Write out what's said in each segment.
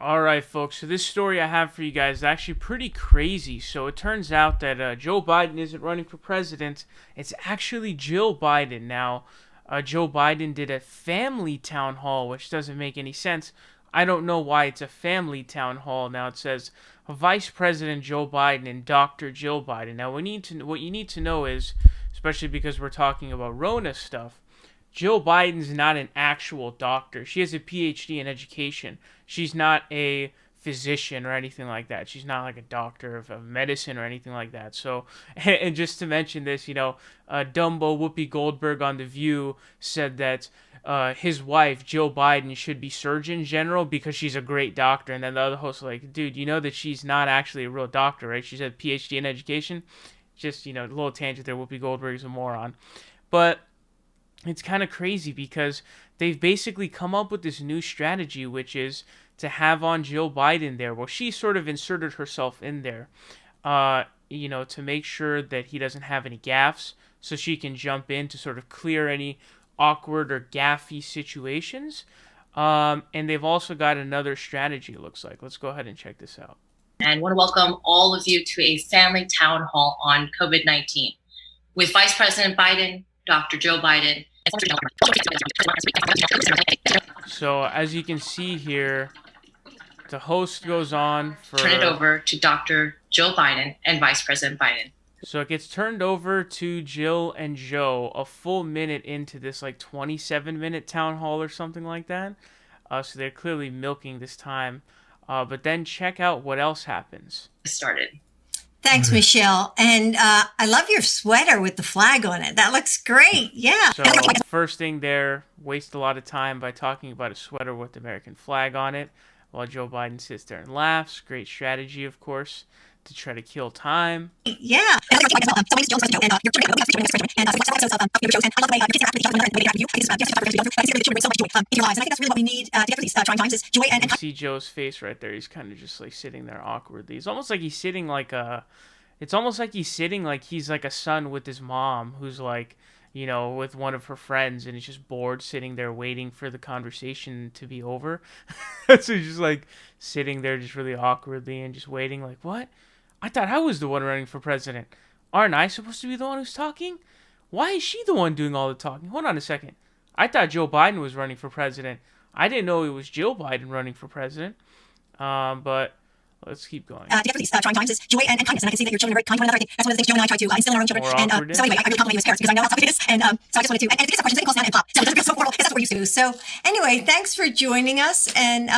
Alright, folks, so this story I have for you guys is actually pretty crazy. So it turns out that Joe Biden isn't running for president. It's actually Jill Biden. Now, Joe Biden did a family town hall, which doesn't make any sense. I don't know why it's a family town hall. Now it says Vice President Joe Biden and Dr. Jill Biden. Now, what you need to know is, especially because we're talking about Rona stuff, Jill Biden's not an actual doctor. She has a PhD in education. She's not a physician or anything like that. She's not like a doctor of medicine or anything like that. So, and just to mention this, Dumbo Whoopi Goldberg on The View said that his wife, Jill Biden, should be Surgeon General because she's a great doctor. And then the other host was like, dude, you know that she's not actually a real doctor, right? She's a PhD in education. Just, a little tangent there. Whoopi Goldberg is a moron. But it's kind of crazy because they've basically come up with this new strategy, which is to have on Jill Biden there. Well, she sort of inserted herself in there, to make sure that he doesn't have any gaffes, so she can jump in to sort of clear any awkward or gaffy situations. And they've also got another strategy, it looks like. Let's go ahead and check this out. And want to welcome all of you to a family town hall on COVID-19 with Vice President Biden, Dr. Joe Biden. So as you can see here, the host goes on for... Turn it over to Dr. Joe Biden and Vice President Biden. So it gets turned over to Jill and Joe a full minute into this 27-minute town hall or something like that. So they're clearly milking this time. But then check out what else happens. Started. Thanks, Michelle. And I love your sweater with the flag on it. That looks great. Yeah. So first thing there, waste a lot of time by talking about a sweater with the American flag on it while Joe Biden sits there and laughs. Great strategy, of course, to try to kill time. Yeah. You see Joe's face right there. He's kind of just sitting there awkwardly. It's almost like he's sitting like he's like a son with his mom who's with one of her friends, and he's just bored sitting there waiting for the conversation to be over. So he's just sitting there just really awkwardly and just waiting what? I thought I was the one running for president. Aren't I supposed to be the one who's talking? Why is she the one doing all the talking? Hold on a second. I thought Joe Biden was running for president. I didn't know it was Jill Biden running for president. But let's keep going. Trying times is joy and kindness, and I can see that your children are very kind to one another. That's one of the things Joe and I try to instill in our own children. And so anyway, I really compliment you as parents because I know how tough it is. And so I just wanted to, and if you get some questions, they can call us down and pop. So it doesn't feel so formal because that's what we're used to. So anyway, thanks for joining us, and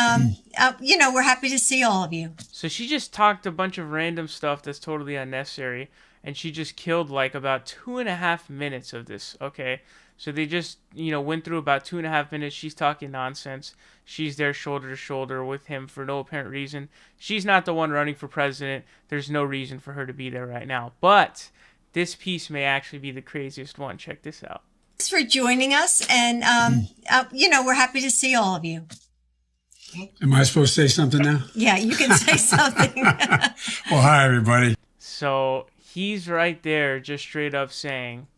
we're happy to see all of you. So she just talked a bunch of random stuff that's totally unnecessary, and she just killed about 2.5 minutes of this. Okay. So they just, went through about 2.5 minutes. She's talking nonsense. She's there shoulder to shoulder with him for no apparent reason. She's not the one running for president. There's no reason for her to be there right now. But this piece may actually be the craziest one. Check this out. Thanks for joining us. And, we're happy to see all of you. Am I supposed to say something now? Yeah, you can say something. Well, hi, everybody. So he's right there just straight up saying...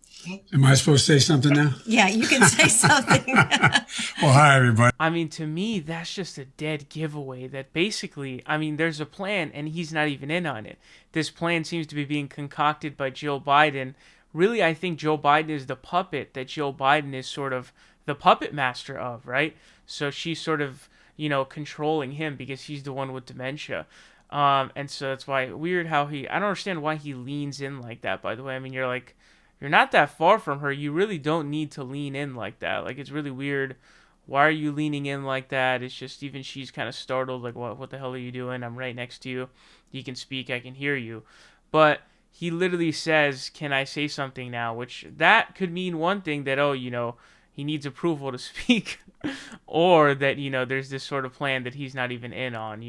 Am I supposed to say something now? Yeah, you can say something. Well, hi, everybody. I mean, to me, that's just a dead giveaway that basically, there's a plan and he's not even in on it. This plan seems to be being concocted by Jill Biden. Really, I think Joe Biden is the puppet that Jill Biden is sort of the puppet master of, right? So she's sort of, controlling him because he's the one with dementia. And so that's why weird how I don't understand why he leans in like that, by the way. You're not that far from her. You really don't need to lean in like that. It's really weird. Why are you leaning in like that? It's just even she's kind of startled. What the hell are you doing? I'm right next to you. You can speak. I can hear you. But he literally says, can I say something now? Which that could mean one thing that, he needs approval to speak. Or that, there's this sort of plan that he's not even in on,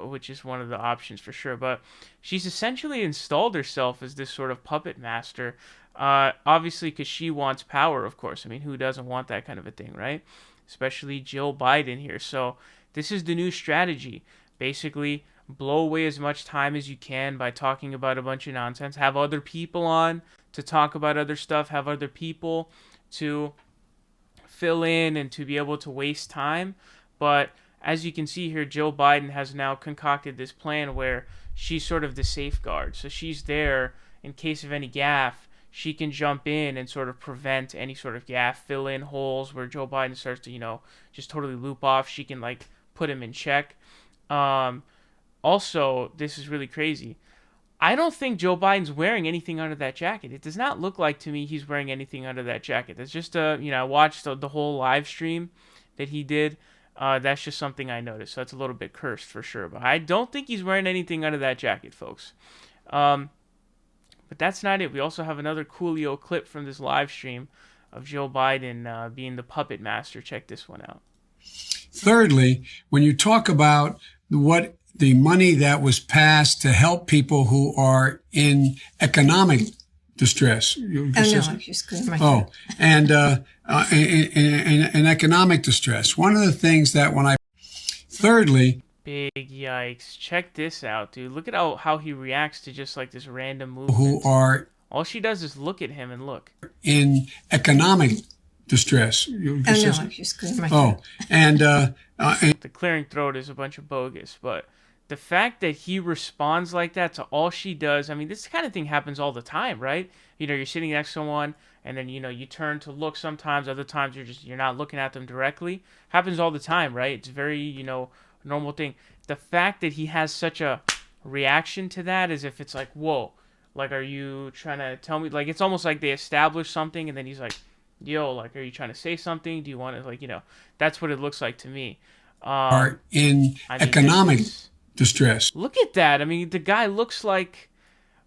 which is one of the options for sure. But she's essentially installed herself as this sort of puppet master. Obviously, because she wants power, of course. Who doesn't want that kind of a thing, right? Especially Jill Biden here. So this is the new strategy. Basically, blow away as much time as you can by talking about a bunch of nonsense. Have other people on to talk about other stuff. Have other people to fill in and to be able to waste time. But as you can see here, Jill Biden has now concocted this plan where she's sort of the safeguard. So she's there in case of any gaffe. She can jump in and sort of prevent any sort of gaffe, fill in holes where Joe Biden starts to, just totally loop off. She can, like, put him in check. Also, this is really crazy. I don't think Joe Biden's wearing anything under that jacket. It does not look like to me he's wearing anything under that jacket. That's just I watched the whole live stream that he did. That's just something I noticed. So that's a little bit cursed for sure. But I don't think he's wearing anything under that jacket, folks. But that's not it. We also have another Coolio clip from this live stream of Joe Biden being the puppet master. Check this one out. Thirdly, when you talk about what the money that was passed to help people who are in economic distress. And in economic distress. One of the things that thirdly, big yikes. Check this out, dude. Look at how he reacts to just like this random movement. Who are all she does is look at him and look. In economic distress. The clearing throat is a bunch of bogus, but the fact that he responds like that to all she does, I mean, this kind of thing happens all the time, right? You're sitting next to someone, and then, you turn to look sometimes. Other times, you're not looking at them directly. Happens all the time, right? It's very, normal thing. The fact that he has such a reaction to that as if it's like, whoa, like, are you trying to tell me? Like, it's almost like they establish something, and then he's like, yo, like, are you trying to say something? Do you want to, like, that's what it looks like to me. Are in economic distress. Look at that. I mean, the guy looks like,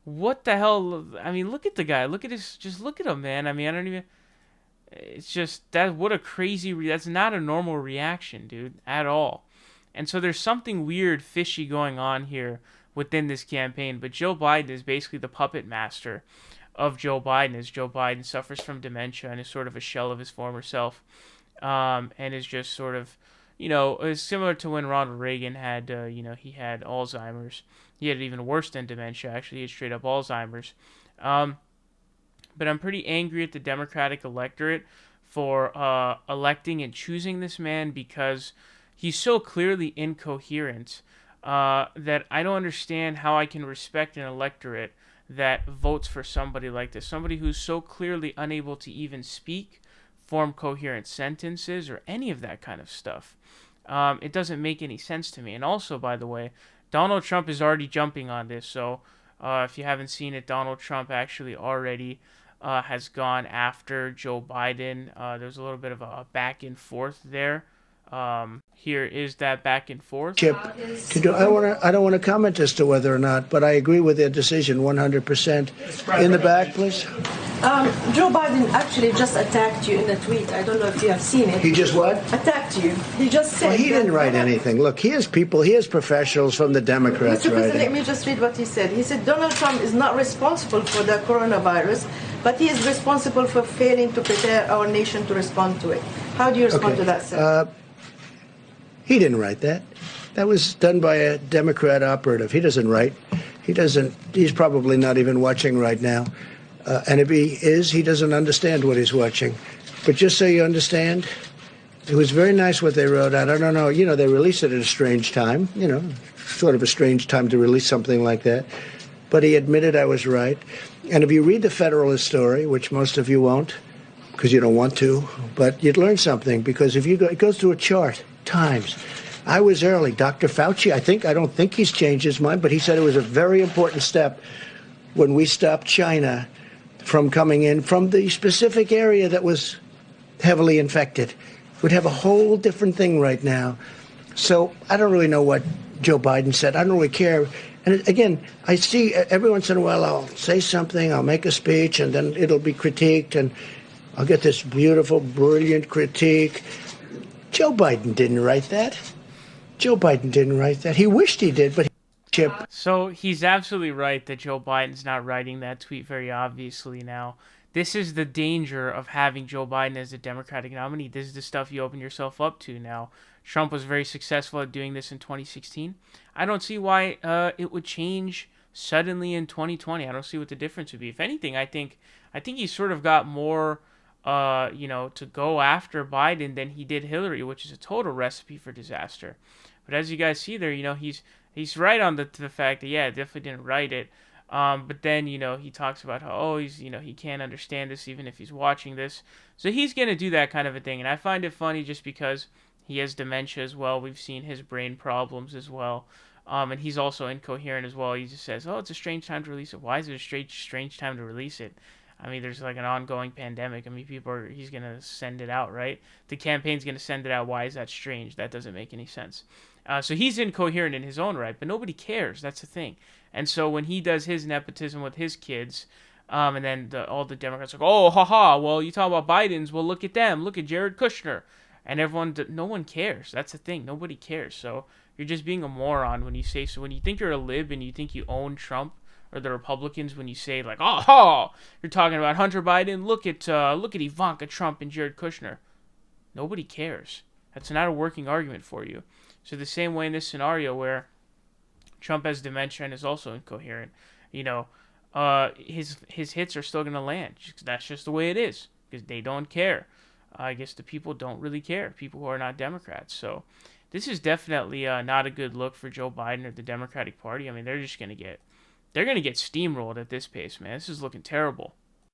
what the hell? I mean, look at the guy. Look at just look at him, man. I mean, I don't even, it's just, what a crazy, that's not a normal reaction, dude, at all. And so there's something weird, fishy going on here within this campaign. But Joe Biden is basically the puppet master of Joe Biden, as Joe Biden suffers from dementia and is sort of a shell of his former self, and is just sort of, it's similar to when Ronald Reagan had, he had Alzheimer's. He had it even worse than dementia, actually. He had straight up Alzheimer's. But I'm pretty angry at the Democratic electorate for electing and choosing this man because he's so clearly incoherent that I don't understand how I can respect an electorate that votes for somebody like this. Somebody who's so clearly unable to even speak, form coherent sentences, or any of that kind of stuff. It doesn't make any sense to me. And also, by the way, Donald Trump is already jumping on this. So if you haven't seen it, Donald Trump actually already has gone after Joe Biden. There's a little bit of a back and forth there. Here is that back and forth. Chip, I don't want to comment as to whether or not, but I agree with their decision 100%. In the back, please. Joe Biden actually just attacked you in a tweet. I don't know if you have seen it. He just what? Attacked you. He just said. Well, he didn't write anything. Look, he has people, he has professionals from the Democrats Mr. President, writing. let me just read what he said. He said Donald Trump is not responsible for the coronavirus, but he is responsible for failing to prepare our nation to respond to it. How do you respond to that, sir? He didn't write that. That was done by a Democrat operative. He doesn't write. He's probably not even watching right now. And if he is, he doesn't understand what he's watching. But just so you understand, it was very nice what they wrote out. I don't know, they released it at a strange time, sort of a strange time to release something like that. But he admitted I was right. And if you read the Federalist story, which most of you won't, because you don't want to, but you'd learn something, because if it goes through a chart, times. I was early. Dr. Fauci, I don't think he's changed his mind, but he said it was a very important step when we stopped China from coming in from the specific area that was heavily infected. We'd have a whole different thing right now. So I don't really know what Joe Biden said. I don't really care. And again, I see every once in a while I'll say something, I'll make a speech, and then it'll be critiqued, and I'll get this beautiful, brilliant critique. Joe Biden didn't write that. Joe Biden didn't write that. He wished he did, but Chip. So he's absolutely right that Joe Biden's not writing that tweet very obviously now. This is the danger of having Joe Biden as a Democratic nominee. This is the stuff you open yourself up to now. Trump was very successful at doing this in 2016. I don't see why it would change suddenly in 2020. I don't see what the difference would be. If anything, I think he's sort of got more to go after Biden than he did Hillary, which is a total recipe for disaster. But as you guys see there, he's right on the fact that, yeah, definitely didn't write it. But then, he talks about how, he can't understand this even if he's watching this. So he's going to do that kind of a thing. And I find it funny just because he has dementia as well. We've seen his brain problems as well. And he's also incoherent as well. He just says, oh, it's a strange time to release it. Why is it a strange time to release it? I mean, there's like an ongoing pandemic. I mean, he's going to send it out, right? The campaign's going to send it out. Why is that strange? That doesn't make any sense. So he's incoherent in his own right, but nobody cares. That's the thing. And so when he does his nepotism with his kids, and then all the Democrats are like, oh, haha, well, you talk about Biden's, well, look at them. Look at Jared Kushner. And no one cares. That's the thing. Nobody cares. So you're just being a moron when you say so. When you think you're a lib and you think you own Trump, or the Republicans, when you say like, oh, you're talking about Hunter Biden. Look at Ivanka Trump and Jared Kushner. Nobody cares. That's not a working argument for you. So the same way in this scenario where Trump has dementia and is also incoherent, his hits are still gonna land. That's just the way it is because they don't care. I guess the people don't really care. People who are not Democrats. So this is definitely not a good look for Joe Biden or the Democratic Party. I mean, they're going to get steamrolled at this pace, man. This is looking terrible.